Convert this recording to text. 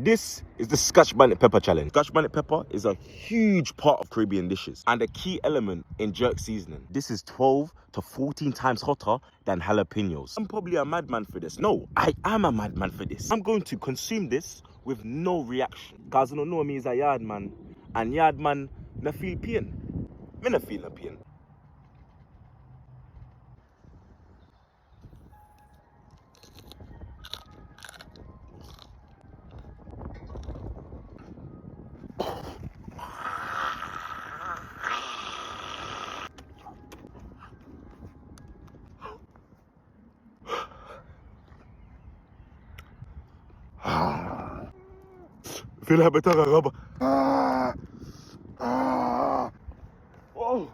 This is the Scotch bonnet pepper challenge. Scotch bonnet pepper is a huge part of Caribbean dishes and a key element in jerk seasoning. This is 12 to 14 times hotter than jalapenos. I'm probably a madman for this. No, I am a madman for this. I'm going to consume this with no reaction. Cause you don't know me as a yard man, and yard man no feel pain. Me no feel no pain. Feel better, rubber. Oh.